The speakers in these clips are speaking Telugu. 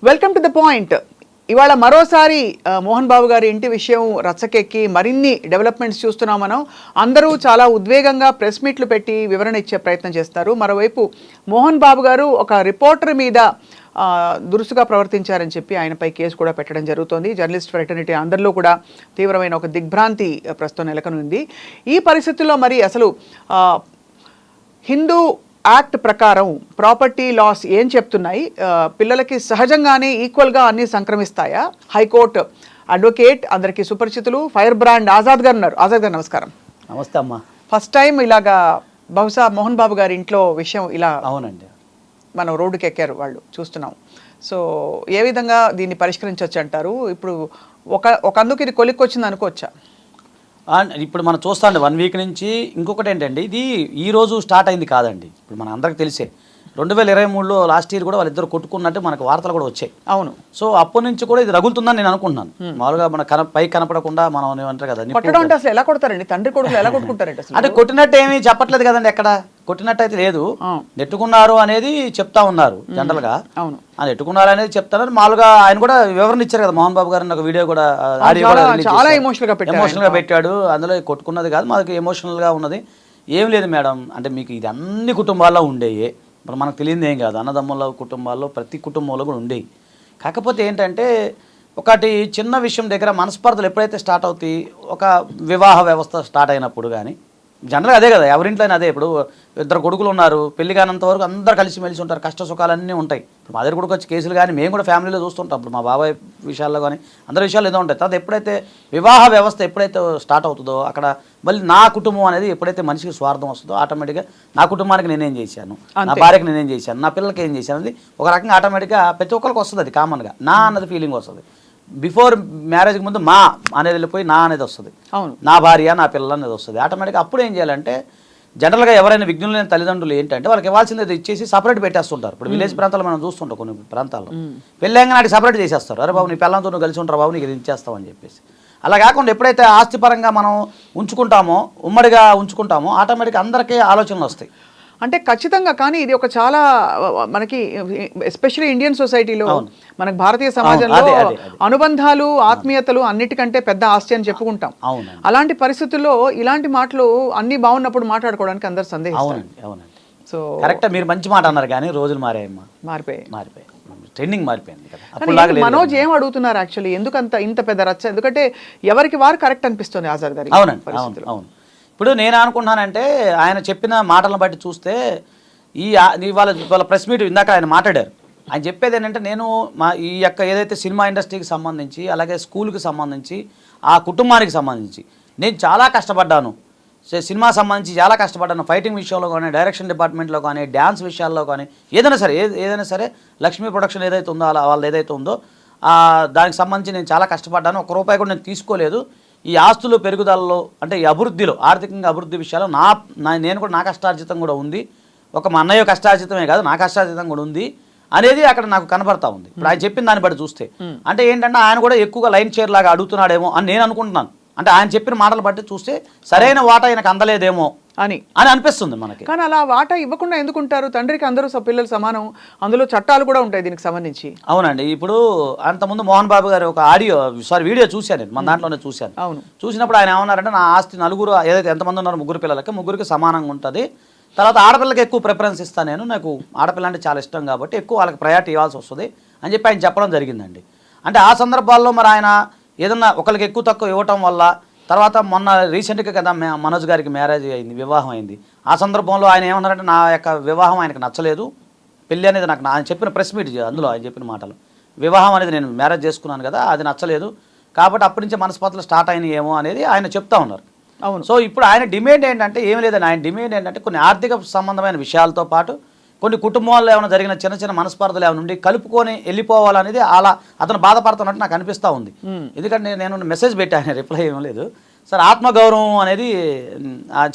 Welcome to the point. ఇవాళ మరోసారి మోహన్ బాబు గారి ఇంటి విషయం రచ్చకెక్కి మరిన్ని డెవలప్మెంట్స్ చూస్తున్నాం. మనం అందరూ చాలా ఉద్వేగంగా ప్రెస్ మీట్లు పెట్టి వివరణ ఇచ్చే ప్రయత్నం చేస్తారు. మరోవైపు మోహన్ బాబు గారు ఒక రిపోర్టర్ మీద దురుసుగా ప్రవర్తించారని చెప్పి ఆయనపై కేసు కూడా పెట్టడం జరుగుతోంది. జర్నలిస్ట్ ఫ్రెటర్నిటీ అందరిలో కూడా తీవ్రమైన ఒక దిగ్భ్రాంతి ప్రస్తుతం నెలకొనుంది. ఈ పరిస్థితుల్లో మరి అసలు హిందూ యాక్ట్ ప్రకారం ప్రాపర్టీ లాస్ ఏం చెప్తున్నాయి? పిల్లలకి సహజంగానే ఈక్వల్గా అన్నీ సంక్రమిస్తాయా? హైకోర్టు అడ్వకేట్ అందరికీ సుపరిచితులు ఫైర్ బ్రాండ్ ఆజాద్ గారు ఉన్నారు. ఆజాద్ గారు నమస్కారం. నమస్తే అమ్మా. ఫస్ట్ టైం ఇలాగా బహుశా మోహన్ బాబు గారి ఇంట్లో విషయం ఇలా అవునండి మనం రోడ్డుకి ఎక్కారు వాళ్ళు చూస్తున్నాం. సో ఏ విధంగా దీన్ని పరిష్కరించవచ్చు అంటారు? ఇప్పుడు ఒక అందుకు ఇది కొలిక్కొచ్చింది అనుకోవచ్చా? ఇప్పుడు మనం చూస్తాండి 1 వీక్ నుంచి. ఇంకొకటి ఏంటండి, ఇది ఈ రోజు స్టార్ట్ అయింది కాదండి. ఇప్పుడు మన అందరికి తెలిసే 2023లో లాస్ట్ ఇయర్ కూడా వాళ్ళిద్దరు కొట్టుకున్నట్టు మనకు వార్తలు కూడా వచ్చాయి. అవును. సో అప్పటి నుంచి కూడా ఇది రగులుతుందని నేను అనుకుంటున్నాను. మామూలుగా మన పై కనపడకుండా మనం ఏమంటారు కదా, కొట్టడం అంటే అసలు ఎలా కొడతారండి? తండ్రి కొడుకులు ఎలా కొట్టుకుంటారండి? అంటే కొట్టినట్టు ఏమీ చెప్పట్లేదు కదండి, ఎక్కడ కొట్టినట్టు అయితే లేదు. నెట్టుకున్నారు అనేది చెప్తా ఉన్నారు జనరల్ గా. అవును, నెట్టుకున్నారు అనేది చెప్తారు. మామూలుగా ఆయన కూడా వివరణ ఇచ్చారు కదా, మోహన్ బాబు గారు ఒక వీడియో కూడా ఆడియో కూడా చాలా ఎమోషనల్ గా పెట్టాడు. అందులో కొట్టుకున్నది కాదు, మాకు ఎమోషనల్ గా ఉన్నది. ఏం లేదు మేడం, అంటే మీకు ఇది అన్ని కుటుంబాల్లో ఉండేవి. మరి మనకు తెలియదు ఏం కాదు, అన్నదమ్ముల కుటుంబాల్లో ప్రతి కుటుంబంలో కూడా ఉండేవి. కాకపోతే ఏంటంటే ఒకటి చిన్న విషయం దగ్గర మనస్పర్ధలు ఎప్పుడైతే స్టార్ట్ అవుతాయి, ఒక వివాహ వ్యవస్థ స్టార్ట్ అయినప్పుడు కానీ జనరల్గా అదే కదా, ఎవరింట్లో అయినా అదే. ఇప్పుడు 2 కొడుకులు ఉన్నారు, పెళ్లి కానంత వరకు అందరు కలిసిమెలిసి ఉంటారు, కష్ట సుఖాలన్నీ ఉంటాయి. ఇప్పుడు మా దగ్గర కొడుకు వచ్చి కేసులు కానీ మేము కూడా ఫ్యామిలీలో చూస్తుంటాం. ఇప్పుడు మా బాబాయ్ విషయాల్లో కానీ అందరి విషయాలు ఏదో ఉంటాయి. తర్వాత ఎప్పుడైతే వివాహ వ్యవస్థ ఎప్పుడైతే స్టార్ట్ అవుతుందో అక్కడ మళ్ళీ నా కుటుంబం అనేది ఎప్పుడైతే మనిషికి స్వార్థం వస్తుందో ఆటోమేటిక్గా నా కుటుంబానికి నేనేం చేశాను, నా భార్యకి నేనేం చేశాను, నా పిల్లలకి ఏం చేశాను అనేది ఒక రకంగా ఆటోమేటిక్గా ప్రతి ఒక్కరికి వస్తుంది. అది కామన్గా నా అన్నది ఫీలింగ్ వస్తుంది. బిఫోర్ మ్యారేజ్కి ముందు మా అనేది వెళ్ళిపోయి నా అనేది వస్తుంది, అవును, నా భార్య నా పిల్లలు అనేది వస్తుంది ఆటోమేటిక్గా. అప్పుడు ఏం చేయాలంటే జనరల్గా ఎవరైనా విఘ్నులు లేని తల్లిదండ్రులు ఏంటంటే వాళ్ళకి ఇవ్వాల్సింది ఇచ్చేసి సపరేట్ పెట్టేస్తుంటారు. ఇప్పుడు విలేజ్ ప్రాంతాల్లో మనం చూస్తుంటాం, కొన్ని ప్రాంతాల్లో పెళ్ళంగా నాటి సపరేట్ చేసేస్తారు. అరే బాబు నీ పిల్లలతో నువ్వు కలిసి ఉంటారు బాబు, నీకు ఇది ఇచ్చేస్తామని చెప్పేసి. అలా కాకుండా ఎప్పుడైతే ఆస్తిపరంగా మనం ఉంచుకుంటామో, ఉమ్మడిగా ఉంచుకుంటామో ఆటోమేటిక్గా అందరికీ ఆలోచనలు వస్తాయి. అంటే ఖచ్చితంగా. కానీ ఇది ఒక చాలా మనకి ఎస్పెషల్లీ ఇండియన్ సొసైటీలో, మనకి భారతీయ సమాజంలో అనుబంధాలు ఆత్మీయతలు అన్నిటికంటే పెద్ద ఆస్తి అని చెప్పుకుంటాం. అలాంటి పరిస్థితుల్లో ఇలాంటి మాటలు అన్ని బాగున్నప్పుడు మాట్లాడుకోవడానికి అందరు సందేహిస్తారు. సో కరెక్ట్, మీరు మంచి మాట అన్నారు. కానీ రోజులు మారాయమ్మా, మారిపోయాయి, ట్రెండింగ్ మారిపోయింది కదా. మనోజ్ ఏం అడుగుతున్నారు యాక్చువల్లీ, ఎందుకంత ఇంత పెద్ద రచ్చ? ఎందుకంటే ఎవరికి వారు కరెక్ట్ అనిపిస్తుంది ఆజాద్ గారి. అవునండి, అవును. ఇప్పుడు నేను అనుకుంటున్నానంటే ఆయన చెప్పిన మాటలను బట్టి చూస్తే వాళ్ళ ప్రెస్ మీట్ ఇందాక ఆయన మాట్లాడారు. ఆయన చెప్పేది ఏంటంటే, నేను ఈ యొక్క ఏదైతే సినిమా ఇండస్ట్రీకి సంబంధించి అలాగే స్కూల్కి సంబంధించి ఆ కుటుంబానికి సంబంధించి నేను చాలా కష్టపడ్డాను. సినిమా సంబంధించి చాలా కష్టపడ్డాను. ఫైటింగ్ విషయంలో కానీ, డైరెక్షన్ డిపార్ట్మెంట్లో కానీ, డ్యాన్స్ విషయాల్లో కానీ, ఏదైనా సరే లక్ష్మీ ప్రొడక్షన్ ఏదైతే ఉందో వాళ్ళు ఏదైతే ఉందో దానికి సంబంధించి నేను చాలా కష్టపడ్డాను. 1 రూపాయి కూడా నేను తీసుకోలేదు. ఈ ఆస్తులు పెరుగుదలలో అంటే ఈ అభివృద్ధిలో, ఆర్థికంగా అభివృద్ధి విషయాల్లో నేను కూడా నా కష్టార్జితం కూడా ఉంది. మా అన్నయ్య కష్టార్జితమే కాదు, నా కష్టార్జితం కూడా ఉంది అనేది అక్కడ నాకు కనబడతా ఉంది. ఇప్పుడు ఆయన చెప్పిన దాన్ని బట్టి చూస్తే అంటే ఏంటంటే ఆయన కూడా ఎక్కువగా లైన్ షేర్ లాగా అడుగుతున్నాడేమో అని నేను అనుకుంటున్నాను. అంటే ఆయన చెప్పిన మాటలు బట్టి చూస్తే సరైన వాటా ఆయనకు అందలేదేమో అని అనిపిస్తుంది మనకి. కానీ అలా వాటా ఇవ్వకుండా ఎందుకుంటారు? తండ్రికి అందరూ పిల్లలు సమానం, అందులో చట్టాలు కూడా ఉంటాయి దీనికి సంబంధించి. అవునండి. ఇప్పుడు అంతకుముందు మోహన్ బాబు గారు ఒక వీడియో చూశాను నేను, మన దాంట్లోనే చూశాను. అవును. చూసినప్పుడు ఆయన ఏమన్నారంటే, నా ఆస్తి నలుగురు ఏదైతే ఎంతమంది ఉన్నారో 3 పిల్లలకి 3కి సమానంగా ఉంటుంది. తర్వాత ఆడపిల్లకి ఎక్కువ ప్రిఫరెన్స్ ఇస్తాను, నేను నాకు ఆడపిల్ల అంటే చాలా ఇష్టం కాబట్టి ఎక్కువ వాళ్ళకి ప్రయారిటీ ఇవ్వాల్సి వస్తుంది అని చెప్పి ఆయన చెప్పడం జరిగిందండి. అంటే ఆ సందర్భాల్లో మరి ఆయన ఏదన్నా ఒకరికి ఎక్కువ తక్కువ ఇవ్వటం వల్ల, తర్వాత మొన్న రీసెంట్గా కదా మనోజ్ గారికి మ్యారేజ్ అయింది, వివాహం అయింది. ఆ సందర్భంలో ఆయన ఏమన్నారంటే, నా యొక్క వివాహం ఆయనకు నచ్చలేదు, పెళ్ళి అనేది నాకు ఆయన చెప్పిన ప్రెస్ మీట్ అందులో ఆయన చెప్పిన మాటలు, వివాహం అనేది నేను మ్యారేజ్ చేసుకున్నాను కదా అది నచ్చలేదు కాబట్టి అప్పటి నుంచి మనస్పర్ధలు స్టార్ట్ అయినాయి ఏమో అనేది ఆయన చెప్తా ఉన్నారు. అవును. సో ఇప్పుడు ఆయన డిమాండ్ ఏంటంటే ఏం లేదని, ఆయన డిమాండ్ ఏంటంటే కొన్ని ఆర్థిక సంబంధమైన విషయాలతో పాటు కొన్ని కుటుంబాల్లో ఏమైనా జరిగిన చిన్న చిన్న మనస్పర్ధలు ఏమైనా ఉండి కలుపుకొని వెళ్ళిపోవాలనేది అలా అతను బాధపడుతున్నట్టు నాకు అనిపిస్తూ ఉంది. ఎందుకంటే నేను మెసేజ్ పెట్టాను, రిప్లై ఏం లేదు. సార్ ఆత్మగౌరవం అనేది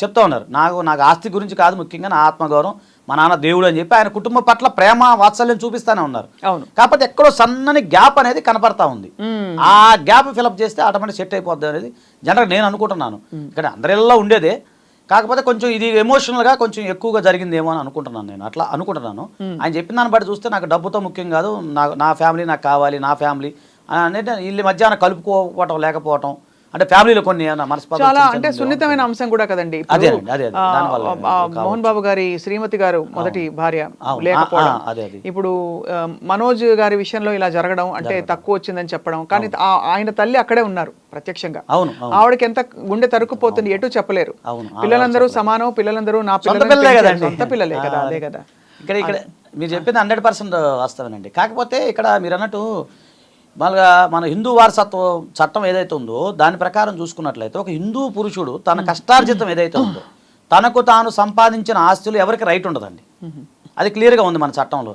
చెప్తా ఉన్నారు. నాకు ఆస్తి గురించి కాదు, ముఖ్యంగా నా ఆత్మగౌరవం, మా నాన్న దేవుడు అని చెప్పి ఆయన కుటుంబం పట్ల ప్రేమ వాత్సల్యం చూపిస్తానే ఉన్నారు. అవును. కాకపోతే ఎక్కడో సన్నని గ్యాప్ అనేది కనపడతా ఉంది. ఆ గ్యాప్ ఫిలప్ చేస్తే ఆటోమేటిక్ సెట్ అయిపోద్ది అనేది జనరల్ నేను అనుకుంటున్నాను. ఇక్కడ అందరిలో ఉండేదే, కాకపోతే కొంచెం ఇది ఎమోషనల్గా కొంచెం ఎక్కువగా జరిగిందేమో అని అనుకుంటున్నాను. నేను అట్లా అనుకుంటున్నాను. ఆయన చెప్పిన దాన్ని బట్టి చూస్తే నాకు డబ్బుతో ముఖ్యం కాదు, నా ఫ్యామిలీ నాకు కావాలి, నా ఫ్యామిలీ అనేది వీళ్ళ మధ్యాహ్నం కలుపుకోవటం లేకపోవటం, అంటే ఫ్యామిలీలో కొన్ని చాలా అంటే సున్నితమైన అంశం కూడా కదండి. మోహన్ బాబు గారి శ్రీమతి గారు మొదటి భార్య లేకపోవడం, ఇప్పుడు మనోజ్ గారి విషయంలో ఇలా జరగడం, అంటే తక్కువ వచ్చిందని చెప్పడం, కానీ ఆయన తల్లి అక్కడే ఉన్నారు ప్రత్యక్షంగా. ఆవిడకి ఎంత గుండె తరుక్కుపోతుంది, ఎటు చెప్పలేరు. పిల్లలందరూ సమానం, పిల్లలందరూ నా పిల్లలే, సొంత పిల్లలే కదా. అదే కదా ఇక్కడ మీరు చెప్పింది 100% వాస్తవేనండి. కాకపోతే ఇక్కడ మీరు అన్నట్టు మామూలుగా మన హిందూ వారసత్వ చట్టం ఏదైతే ఉందో దాని ప్రకారం చూసుకున్నట్లయితే ఒక హిందూ పురుషుడు తన కష్టార్జితం ఏదైతే ఉందో తనకు తాను సంపాదించిన ఆస్తులు ఎవరికి రైట్ ఉండదండి. అది క్లియర్గా ఉంది మన చట్టంలో.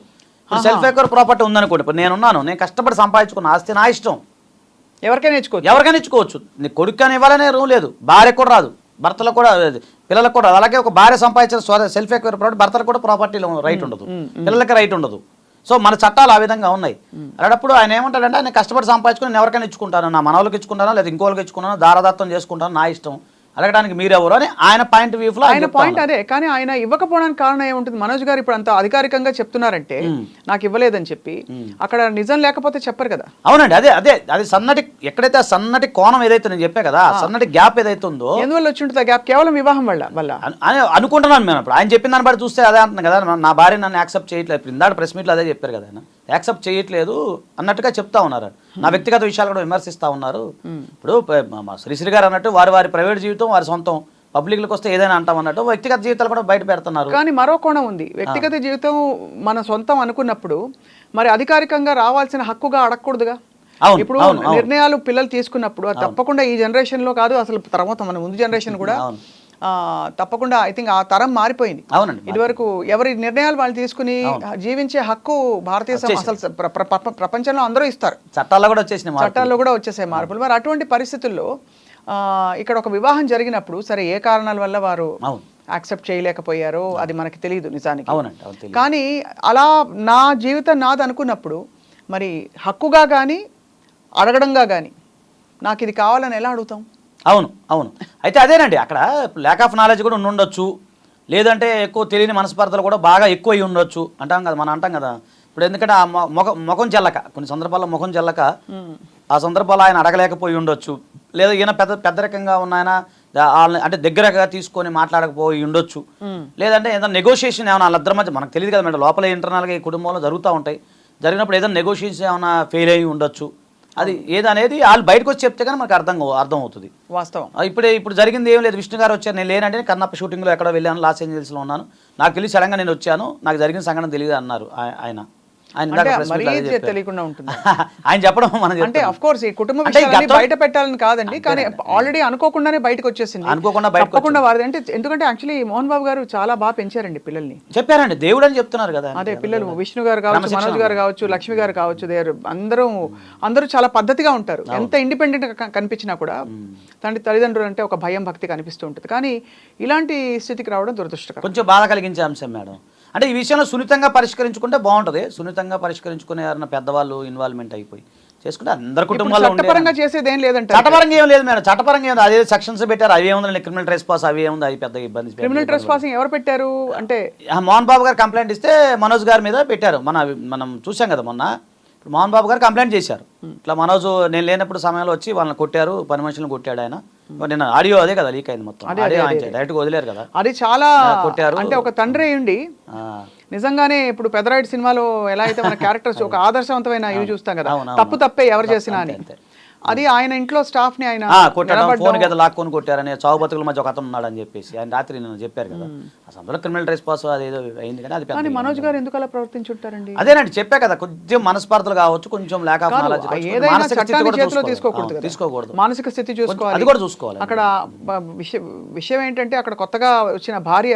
సెల్ఫ్ ఎక్వైర్ ప్రాపర్టీ ఉందనుకోండి, ఇప్పుడు నేనున్నాను, నేను కష్టపడి సంపాదించుకున్న ఆస్తి నా ఇష్టం, ఎవరికైనా ఇచ్చుకోవచ్చు. నీ కొడుకు అని ఇవ్వాలనే రూల్ లేదు, భార్య కూడా రాదు, భర్తలకు కూడా, పిల్లలకు కూడా. అలాగే ఒక భార్య సంపాదించిన సెల్ఫ్ ఎక్వైర్ ప్రాపర్టీ భర్తలకు కూడా ప్రాపర్టీలో రైట్ ఉండదు, పిల్లలకి రైట్ ఉండదు. సో మన చట్టాలు ఆ విధంగా ఉన్నాయి. అలాంటప్పుడు ఆయన ఏమంటాడంటే, ఆయన కష్టపడి సంపాదించుకుని నేను ఎవరికైనా ఇచ్చుకుంటాను, నా మనవలకు ఇచ్చుకుంటాను, లేదా ఇంకోళ్ళకి ఇచ్చుకుంటాను, దారదత్తం చేసుకుంటాను, నా ఇష్టం, అడగడానికి మీరెవరు అని ఆయన పాయింట్ వ్యూ లో ఆయన పాయింట్ అదే. కానీ ఆయన ఇవ్వకపోవడానికి కారణం ఏముంటుంది? మనోజ్ గారు ఇప్పుడు అంత అధికారికంగా చెప్తున్నారంటే నాకు ఇవ్వలేదని చెప్పి, అక్కడ నిజం లేకపోతే చెప్పరు కదా. అవునండి, అది సన్నటి, ఎక్కడైతే సన్నటి కోణం ఏదైతే నేను చెప్పా కదా, సన్నటి గ్యాప్ ఏదైతే ఉందో ఎందువల్ల వచ్చి ఉంటుంది గ్యాప్? కేవలం వివాహం వల్ల అనుకుంటున్నాను మేము. ఇప్పుడు ఆయన చెప్పిన దాన్ని బట్టి చూస్తే అదే అంటున్నాను కదా, నా భార్య నన్ను యాక్సెప్ట్ చేయట్లేదు. ఇప్పుడు ఇందాక ప్రెస్ మీట్లో అదే చెప్పారు కదా, ఆయన యాక్సెప్ట్ చేయట్లేదు అన్నట్టుగా చెప్తా ఉన్నారు. నా వ్యక్తిగత విషయాలు కూడా విమర్శిస్తూ ఉన్నారు. ఇప్పుడు శ్రీశ్రీ గారు అన్నట్టు వారి ప్రైవేట్ జీవితం, వారి సొంతం, పబ్లిక్లకు వస్తే ఏదైనా అంటాం అన్నట్టు వ్యక్తిగత జీవితాలు కూడా బయట పెడుతున్నారు. కానీ మరో కోణం ఉంది. వ్యక్తిగత జీవితం మన సొంతం అనుకున్నప్పుడు మరి అధికారికంగా రావాల్సిన హక్కుగా అడగకూడదుగా. ఇప్పుడు నిర్ణయాలు పిల్లలు తీసుకున్నప్పుడు తప్పకుండా ఈ జనరేషన్ లో కాదు, అసలు తర్వాత మన ముందు జనరేషన్ కూడా తప్పకుండా ఐ థింక్ ఆ తరం మారిపోయింది. ఇదివరకు ఎవరి నిర్ణయాలు వాళ్ళు తీసుకుని జీవించే హక్కు భారతీయ అసలు ప్రపంచంలో అందరూ ఇస్తారు. చట్టాల్లో కూడా వచ్చేసాయి మార్పులు. మరి అటువంటి పరిస్థితుల్లో ఇక్కడ ఒక వివాహం జరిగినప్పుడు సరే ఏ కారణాల వల్ల వారు యాక్సెప్ట్ చేయలేకపోయారో అది మనకి తెలియదు నిజానికి. కానీ అలా నా జీవితం నాది అనుకున్నప్పుడు మరి హక్కుగా కానీ అడగడంగా కానీ నాకు ఇది కావాలని ఎలా అడుగుతాం? అవును. అయితే అదేనండి, అక్కడ ల్యాక్ ఆఫ్ నాలెడ్జ్ కూడా ఉండొచ్చు, లేదంటే ఎక్కువ తెలియని మనస్పర్ధలు కూడా బాగా ఎక్కువ అయి ఉండొచ్చు అంటాం కదా, మనం అంటాం కదా. ఇప్పుడు ఎందుకంటే ఆ ముఖం చెల్లక, కొన్ని సందర్భాల్లో ముఖం చెల్లక ఆ సందర్భాల్లో ఆయన అడగలేకపోయి ఉండొచ్చు, లేదా ఈయన పెద్ద రకంగా ఉన్న ఆయన అంటే దగ్గరగా తీసుకొని మాట్లాడకపోయి ఉండొచ్చు, లేదంటే ఏదైనా నెగోషియేషన్ ఏమైనా వాళ్ళిద్దరి మధ్య మనకు తెలియదు కదా మేడం, లోపల ఇంటర్నల్గా ఈ కుటుంబంలో జరుగుతూ ఉంటాయి. జరిగినప్పుడు ఏదైనా నెగోషియేషన్ ఏమైనా ఫెయిల్ అయ్యి ఉండొచ్చు. అది ఏదనేది వాళ్ళు బయటకు వచ్చి చెప్తే కానీ మనకు అర్థం అవుతుంది వాస్తవం. ఇప్పుడు జరిగింది ఏం లేదు, విష్ణు గారు వచ్చారు, నేను లేనంటే కన్నప్ప షూటింగ్లో ఎక్కడో వెళ్ళాను, లాస్ ఏంజల్స్లో ఉన్నాను, నాకు తెలిసి సడన్గా నేను వచ్చాను, నాకు జరిగిన సంఘటన తెలియదు అన్నారు ఆయన. తెలియకుండా ఉంటుంది ఆయన చెప్పడం అంటే ఆఫ్ కోర్స్ ఈ కుటుంబ విషయాన్ని బయట పెట్టాలని కాదండి, కానీ ఆల్రెడీ అనుకోకుండానే బయటకు వచ్చేసింది. తప్పకుండా వారిది అంటే, ఎందుకంటే యాక్చువల్లీ మోహన్ బాబు గారు చాలా బాగా పెంచారండి పిల్లల్ని. చెప్పారండి, దేవుడు అని చెప్తున్నారు కదా. అదే పిల్లలు విష్ణు గారు కావచ్చు, మనోజ్ గారు కావచ్చు, లక్ష్మి గారు కావచ్చు, అందరూ చాలా పద్ధతిగా ఉంటారు. ఎంత ఇండిపెండెంట్ గా కనిపించినా కూడా తల్లిదండ్రులు అంటే ఒక భయం భక్తి కనిపిస్తూ ఉంటుంది. కానీ ఇలాంటి స్థితికి రావడం దురదృష్టకరం, కొంచెం బాధ కలిగించే అంశం మేడం. అంటే ఈ విషయంలో సున్నితంగా పరిష్కరించుకుంటే బాగుంటుంది. సున్నితంగా పరిష్కరించుకునే ఎవరైనా పెద్దవాళ్ళు ఇన్వాల్వ్మెంట్ అయిపోయి చేసుకుంటే అందరి కుటుంబాల్లో చట్టపరంగా చేసేది ఏం లేదంటే. చట్టపరంగా ఏం లేదు మేడం, చట్టపరంగా ఏం అదే సెక్షన్స్ పెట్టారు, అవి ఏముందండి, క్రిమినల్ ట్రెస్ పాస్ అవి ఏముంది, అది పెద్ద ఇబ్బంది. క్రిమినల్ ట్రెస్ పాసింగ్ ఎవరు పెట్టారు అంటే మోహన్ బాబు గారు కంప్లైంట్ ఇస్తే మనోజ్ గారి మీద పెట్టారు. మనం చూసాం కదా మొన్న. ఇప్పుడు మోహన్ బాబు గారు కంప్లైంట్ చేశారు, ఇట్లా మనోజ్ నేను లేనప్పుడు సమయంలో వచ్చి వాళ్ళని కొట్టారు, పని మనుషులను కొట్టాడు ఆయన. నిన్న ఆడియో అదే కదా లీక్ అయింది మొత్తం, డైరెక్ట్ గా వదిలేరు కదా. అది చాలా కొట్టారు. అంటే ఒక తండ్రి అయ్యుండి నిజంగానే ఇప్పుడు పెదరాయుడు సినిమాలో ఎలా అయితే మన క్యారెక్టర్స్ ఒక ఆదర్శవంతమైన ఇవి చూస్తాం కదా, తప్పే ఎవరు చేసినా అని. అది ఆయన ఇంట్లో స్టాఫ్ ని ఆయన ఫోన్ కదా లాక్కొని కొట్టారని, చావు బతుకుల మధ్య ఒక అతను ఉన్నాడు అని చెప్పేసి ఆయన రాత్రి నేను చెప్పారు కదా. అసలు క్రిమినల్ ట్రెస్ పాస్ అదేదో అయింది కానీ అది మనోజ్ గారు ఎందుకు అలా ప్రవర్తించుంటారండి? అదేనండి చెప్పా కదా, కొంచెం మనస్పర్ధలు కావచ్చు, కొంచెం ల్యాక్ ఆఫ్ నాలెడ్జ్, తీసుకోకూడదు, మానసిక స్థితి చూసుకోవాలి, అది కూడా చూసుకోవాలి. అక్కడ విషయం ఏంటంటే అక్కడ కొత్తగా వచ్చిన భార్య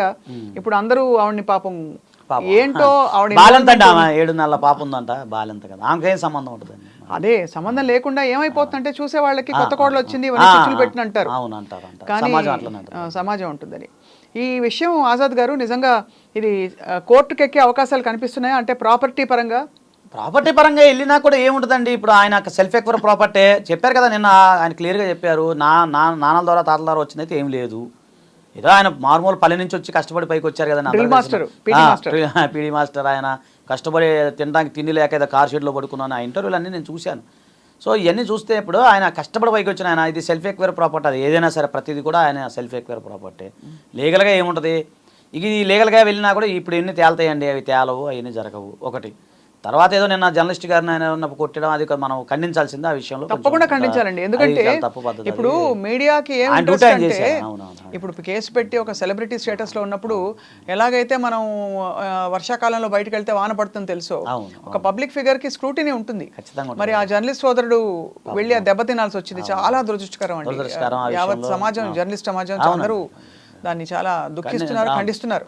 ఇప్పుడు అందరూ ఆవిడ్ని పాపం పాపం. ఏంటో ఆవిడ బాలెంత అండి ఆమె 7 నెలల పాప ఉందంట, బాలెంత కదా, ఆమెకేం సంబంధం ఉంటుందండి. అదే సంబంధం లేకుండా ఏమైపోతుందంటే చూసే వాళ్ళకి కొత్త కోడలు వచ్చింది ఇవన్నీ చిచ్చులు పెట్టిన అంటారు. అవును అంటారు అంటారు. కానీ సమాజం అట్లనే అంటారు. సమాజం ఉంటుందని. ఈ విషయం ఆజాద్ గారు నిజంగా ఇది కోర్టుకి ఎక్కే అవకాశాలు కనిపిస్తున్నాయా? అంటే ప్రాపర్టీ పరంగా ప్రాపర్టీ పరంగా వెళ్ళినా కూడా ఏముంటుందండి, ఇప్పుడు ఆయన సెల్ఫ్ ఎక్వైర్ ప్రాపర్టీ చెప్పారు కదా నిన్న, ఆయన క్లియర్గా చెప్పారు. నాన్నల ద్వారా తాతల ద్వారా వచ్చిందైతే ఏం లేదు. ఏదో ఆయన మారుమూల పల్లె నుంచి వచ్చి కష్టపడి పైకి వచ్చారు కదా, పీడీ మాస్టర్. ఆయన కష్టపడి తినడానికి తిండి లేక ఏదో కార్ షెడ్లో పడుకున్నాను. ఆ ఇంటర్వ్యూలు అన్నీ నేను చూశాను. సో ఇవన్నీ చూస్తే ఇప్పుడు ఆయన కష్టపడి పైకి వచ్చిన ఆయన ఇది సెల్ఫ్ ఎక్వైర్ ప్రాపర్టీ. అది ఏదైనా సరే ప్రతిదీ కూడా ఆయన సెల్ఫ్ ఎక్వైర్ ప్రాపర్టీ. లీగల్గా ఏముంటుంది, ఇది లీగల్గా వెళ్ళినా కూడా ఇప్పుడు ఎన్ని తేలుతాయండి, అవి తేలవు, అవన్నీ జరగవు. ఒకటి తర్వాత ఏదో నిన్న జర్నలిస్ట్ గారిని ఆయన కొట్టడం అది మనం ఖండించాల్సిందే. ఆ విషయంలో తప్పకుండా ఖండించాలండి. ఎందుకంటే ఇప్పుడు మీడియాకి ఏం ఇంట్రెస్ట్ అంటే ఇప్పుడు కేసు పెట్టి ఒక సెలబ్రిటీ స్టేటస్ లో ఉన్నప్పుడు ఎలాగైతే మనం వర్షాకాలంలో బయటకు వెళ్తే వాన పడుతుంది తెలుసో, ఒక పబ్లిక్ ఫిగర్ కి స్క్రూటినీ ఉంటుంది. మరి ఆ జర్నలిస్ట్ సోదరుడు వెళ్ళి ఆ దెబ్బ తినాల్సి వచ్చింది. చాలా దురదృష్టకరం అండి. యావత్ సమాజం, జర్నలిస్ట్ సమాజం అందరూ దాన్ని చాలా దుఃఖిస్తున్నారు, ఖండిస్తున్నారు.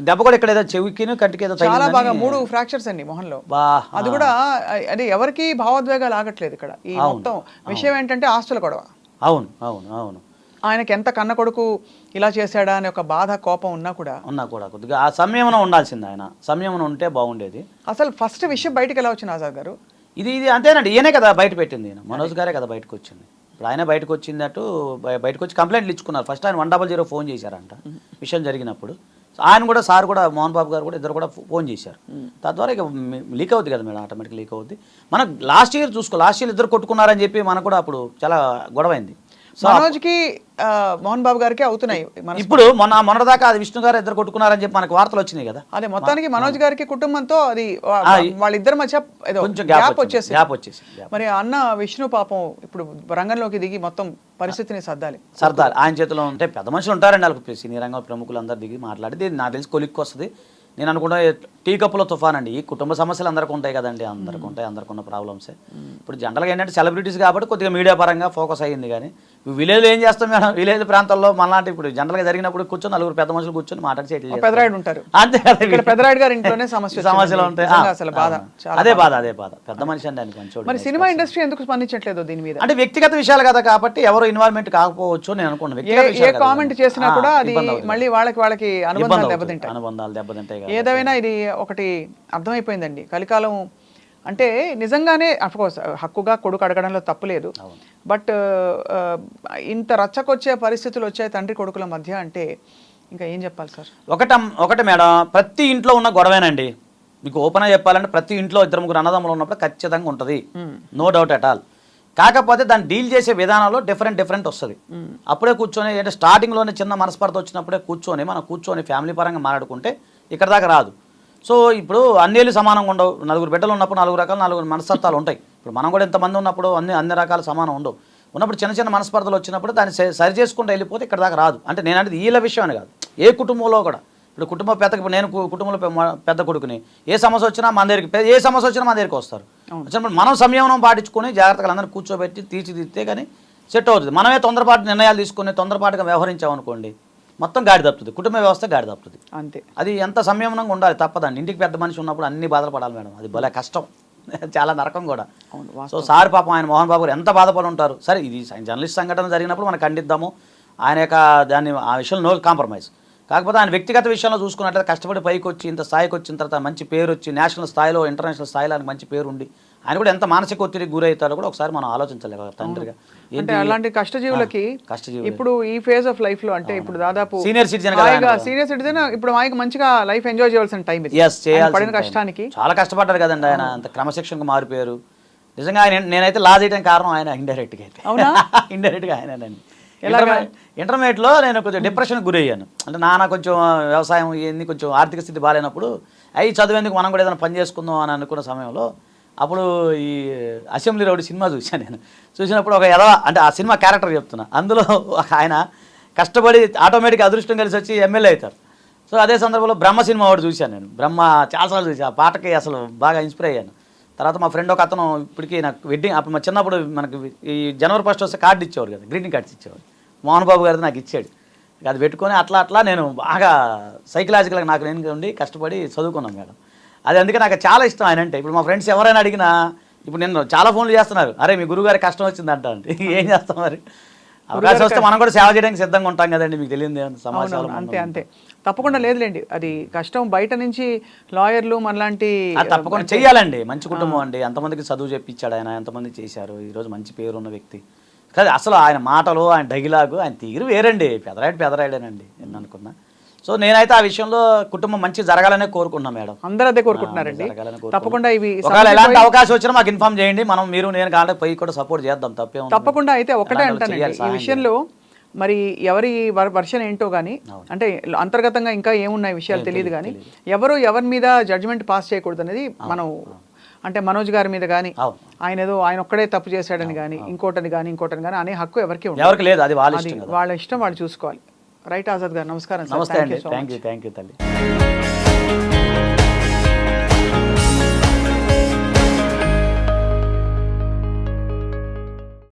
దెబ్బ కూడా ఇక్కడ ఏదో చెవికిను కంటికి ఏదో చాలా బాగా 3 ఫ్రాక్చర్స్ అండి మొహంలో. అది కూడా అది ఎవరికి భావోద్వేగాలు ఆగట్లేదు ఇక్కడ. ఈ మొత్తం విషయం ఏంటంటే ఆస్తుల గొడవ. అవును అవును అవును. ఆయనకి ఎంత కన్న కొడుకు ఇలా చేశాడా అనే ఒక బాధ, కోపం ఉన్నా కూడా కొద్దిగా ఆ సంయమనం ఉండాల్సింది. ఆయన సంయమనం ఉంటే బాగుండేది. అసలు ఫస్ట్ విషయం బయటకు ఎలా వచ్చింది ఆజాద్ గారు? ఇది అంతేనండి, ఈయనే కదా బయట పెట్టింది, మనోజ్ గారే కదా బయటకు వచ్చింది. ఇప్పుడు ఆయన బయటకు వచ్చిందట్టు బయటకు వచ్చి కంప్లైంట్లు ఇచ్చుకున్నారు. ఫస్ట్ ఆయన 100 ఫోన్ చేశారంట విషయం జరిగినప్పుడు. ఆయన కూడా సార్ కూడా మోహన్ బాబు గారు కూడా ఇద్దరు కూడా ఫోన్ చేశారు. తద్వారా ఇక లీక్ అవుతుంది కదా మేడం, ఆటోమేటిక్ లీక్ అవుద్ది. మనకు లాస్ట్ ఇయర్ ఇద్దరు కొట్టుకున్నారని చెప్పి మనకు కూడా అప్పుడు చాలా గొడవైంది. మనోజ్కి మోహన్ బాబు గారికి అవుతున్నాయి. ఇప్పుడు మొన్నదాకా అది విష్ణు గారు ఇద్దరు కొట్టుకున్నారని చెప్పి మనకు వార్తలు వచ్చినాయి కదా. అదే మొత్తానికి మనోజ్ గారికి కుటుంబంతో అది వాళ్ళిద్దరి మధ్య కొంచెం గ్యాప్ వచ్చేసి మరి అన్న విష్ణు పాపం ఇప్పుడు రంగంలోకి దిగి మొత్తం పరిస్థితిని సర్దాలి. ఆయన చేతిలో ఉంటే పెద్ద మనుషులు ఉంటారండి, వాళ్ళకి సినీ రంగం ప్రముఖులు అందరు దిగి మాట్లాడి నాకు తెలిసి కొలిక్కి వస్తుంది. నేను అనుకుంటా టీ కప్పులో తుఫాన్ అండి. ఈ కుటుంబ సమస్యలు అందరికీ ఉంటాయి కదండి, అందరికి ఉన్న ప్రాబ్లమ్సే. ఇప్పుడు జనరల్గా ఏంటంటే సెలబ్రిటీస్ కాబట్టి కొద్దిగా మీడియా పరంగా ఫోకస్ అయ్యింది. కానీ విలేజ్లో ఏం చేస్తాం మేడం, విలేజ్ ప్రాంతాల్లో మనలాంటి ఇప్పుడు జనరల్గా జరిగినప్పుడు కూర్చొని 4 పెద్ద మనుషులు కూర్చొని మాట్లాడి పెద్దరాయుడు ఉంటారు. అంతే కదా, ఇక్కడ పెద్దరాయుడు గారి ఇంట్లోనే సమస్యలు ఉంటాయి. అసలు బాధ, అదే బాధ. పెద్ద మనిషి అండి ఆయన కొంచెం. మరి సినిమా ఇండస్ట్రీ ఎందుకు స్పందించట్లేదు దీని మీద? అంటే వ్యక్తిగత విషయాలు కదా కాబట్టి ఎవరు ఇన్వాల్వ్మెంట్ కాకపోవచ్చు నేను అనుకున్నాను. ఏ కామెంట్ చేసినా కూడా అది మళ్ళీ వాళ్ళకి అనుబంధాలు దెబ్బతింటాయి. ఏదైనా ఇది ఒకటి అర్థమైపోయిందండి. కలికాలం అంటే నిజంగానే అఫ్కోర్స్ హక్కుగా కొడుకు అడగడంలో తప్పులేదు. బట్ ఇంత రచ్చకొచ్చే పరిస్థితులు వచ్చాయి తండ్రి కొడుకుల మధ్య అంటే ఇంకా ఏం చెప్పాలి సార్? ఒకటి మేడం, ప్రతి ఇంట్లో ఉన్న గొడవేనండి. మీకు ఓపెన్గా చెప్పాలంటే ప్రతి ఇంట్లో 2-3 అన్నదమ్ములు ఉన్నప్పుడు ఖచ్చితంగా ఉంటుంది, నో డౌట్ అట్ ఆల్. కాకపోతే దాన్ని డీల్ చేసే విధానంలో డిఫరెంట్ వస్తుంది. అప్పుడే కూర్చొని అంటే స్టార్టింగ్లోనే చిన్న మనస్పర్ధ వచ్చినప్పుడే మనం కూర్చొని ఫ్యామిలీ పరంగా మాట్లాడుకుంటే ఇక్కడ దాకా రాదు. సో ఇప్పుడు అన్నేళ్ళు సమానంగా ఉండవు. 4 బిడ్డలు ఉన్నప్పుడు 4 మనస్తత్వాలు ఉంటాయి. ఇప్పుడు మనం కూడా ఎంతమంది ఉన్నప్పుడు అన్ని రకాల సమానం ఉండవు. ఉన్నప్పుడు చిన్న మనస్పర్ధలు వచ్చినప్పుడు దాన్ని సరి చేసుకుంటూ వెళ్ళిపోతే ఇక్కడ దాకా రాదు. అంటే నేను అంటే వీళ్ళ విషయం అని కాదు, ఏ కుటుంబంలో కూడా. ఇప్పుడు ఇప్పుడు నేను కుటుంబంలో పెద్ద కొడుకుని ఏ సమస్య వచ్చినా మన దగ్గరికి వస్తారు. వచ్చినప్పుడు మనం సంయమనం పాటించుకొని జాగ్రత్తగా అందరినీ కూర్చోబెట్టి తీర్చిదిద్దితే కానీ సెట్ అవుతుంది. మనమే తొందరపాటు నిర్ణయాలు తీసుకుని తొందరపాటుగా వ్యవహరించామనుకోండి మొత్తం గాడి తప్పుతుంది, కుటుంబ వ్యవస్థ గాడి తప్పుతుంది. అంతే, అది ఎంత సంయమనంగా ఉండాలి, తప్పదండి. ఇంటికి పెద్ద మనిషి ఉన్నప్పుడు అన్ని బాధలు పడాలి మేడం, అది భలే కష్టం, చాలా నరకం కూడా. సో సార్ పాపం ఆయన మోహన్ బాబు గారు ఎంత బాధపడి ఉంటారు. సరే ఇది జర్నలిస్ట్ సంఘటన జరిగినప్పుడు మనం ఖండిద్దాము, ఆయన యొక్క ఆ విషయంలో నో కాంప్రమైజ్. కాకపోతే ఆయన వ్యక్తిగత విషయంలో చూసుకున్నట్లయితే కష్టపడి పైకి వచ్చి ఇంత స్థాయికి వచ్చిన తర్వాత మంచి పేరు వచ్చి నేషనల్ స్థాయిలో ఇంటర్నేషనల్ స్థాయిలో ఆయనకు మంచి పేరు ఉండి ఆయన కూడా ఎంత మానసిక ఒత్తిడికి గురవుతారో కూడా ఒకసారి మనం ఆలోచించలేదు తండ్రిగా. అంటే అలాంటి కష్టజీవులకి ఇప్పుడు ఈ ఫేజ్ ఆఫ్ లైఫ్ లో అంటే ఇప్పుడు దాదాపు సీనియర్ సిటిజన్ ఇప్పుడు ఆయనకు మంచిగా లైఫ్ ఎంజాయ్ చేయాల్సిన టైం పడిన కష్టానికి చాలా కష్టపడ్డారు కదండి. ఆయన అంత క్రమశిక్షణకు మారిపోయారు. నిజంగా ఆయన నేనైతే లా చేయడం కారణం ఆయన ఇండైరెక్ట్గా అయితే. అవునా? ఇండైరెక్ట్గా ఆయనండి. ఇంటర్మీడియట్లో నేను కొంచెం డిప్రెషన్కి గురయ్యాను. అంటే నాన్న కొంచెం వ్యవసాయం ఇవన్నీ కొంచెం ఆర్థిక స్థితి బాగాలేనప్పుడు అవి చదివేందుకు మనం కూడా ఏదైనా పని చేసుకుందాం అని అనుకున్న సమయంలో అప్పుడు ఈ అసెంబ్లీ రౌడీ సినిమా చూశాను. నేను చూసినప్పుడు ఒక అంటే ఆ సినిమా క్యారెక్టర్ చెప్తున్నా, అందులో ఆయన కష్టపడి ఆటోమేటిక్ అదృష్టం కలిసి వచ్చి ఎమ్మెల్యే అవుతారు. సో అదే సందర్భంలో బ్రహ్మ సినిమా ఒకటి చూశాను నేను. బ్రహ్మ చాలాసార్లు చూసి ఆ పాటకి అసలు బాగా ఇన్స్పైర్ అయ్యాను. తర్వాత మా ఫ్రెండ్ ఒక అతను ఇప్పటికీ నాకు వెడ్డింగ్ అప్పుడు మా చిన్నప్పుడు మనకి ఈ జనవరి 1 వస్తే కార్డు ఇచ్చేవారు కదా, గ్రీటింగ్ కార్డ్స్ ఇచ్చేవారు. మోహన్ బాబు గారిది నాకు ఇచ్చాడు. అది పెట్టుకొని అట్లా నేను బాగా సైకలాజికల్గా నాకు నేను ఉండి కష్టపడి చదువుకున్నాను మేడం. అది అందుకే నాకు చాలా ఇష్టం ఆయన అంటే. ఇప్పుడు మా ఫ్రెండ్స్ ఎవరైనా అడిగినా, ఇప్పుడు నేను చాలా ఫోన్లు చేస్తున్నారు, అరే మీ గురువుగారికి కష్టం వచ్చిందంట అంటే ఏం చేస్తాం మరి, అవకాశం వస్తే మనం కూడా సేవ చేయడానికి సిద్ధంగా ఉంటాం కదండి, మీకు తెలియదు సమాచారం. అంతే తప్పకుండా లేదులేండి, అది కష్టం. బయట నుంచి లాయర్లు మనలాంటి తప్పకుండా చెయ్యాలండి. మంచి కుటుంబం అండి, ఎంతమందికి చదువు చెప్పించాడు ఆయన, ఎంతమంది చేశారు, ఈరోజు మంచి పేరున్న వ్యక్తి. కానీ అసలు ఆయన మాటలు, ఆయన డైలాగు, ఆయన తీరు వేరండి. పెదరాయుడేనండి నేను అనుకున్నా. సో నేనైతే ఆ విషయంలో కుటుంబం మంచి జరగాలనే కోరుకున్నా మేడం. అందరూ అదే కోరుకుంటున్నారండి. తప్పకుండా ఇవి ఒకవేళ ఎలాంటి అవకాశం వచ్చినా మాకు ఇన్ఫార్మ్ చేయండి, మీరు నేను కాంటాక్ట్ పోయి కూడా సపోర్ట్ చేద్దాం, తప్పేం. తప్పకుండా. అయితే ఒకటే అంటానండి ఈ విషయంలో, మరి ఎవరి వర్షన్ ఏంటో కానీ, అంటే అంతర్గతంగా ఇంకా ఏమున్నాయి విషయాలు తెలియదు కానీ, ఎవరి మీద జడ్జిమెంట్ పాస్ చేయకూడదు అనేది మనం, అంటే మనోజ్ గారి మీద కానీ ఆయన ఒక్కడే తప్పు చేశాడని కానీ ఇంకోటని కానీ అనే హక్కు ఎవరికి లేదు. అది వాళ్ళ ఇష్టం, వాళ్ళు చూసుకోవాలి. రైట్ ఆజాద్ గారు, నమస్కారం. నమస్తే అండి. థ్యాంక్ యూ తల్లి.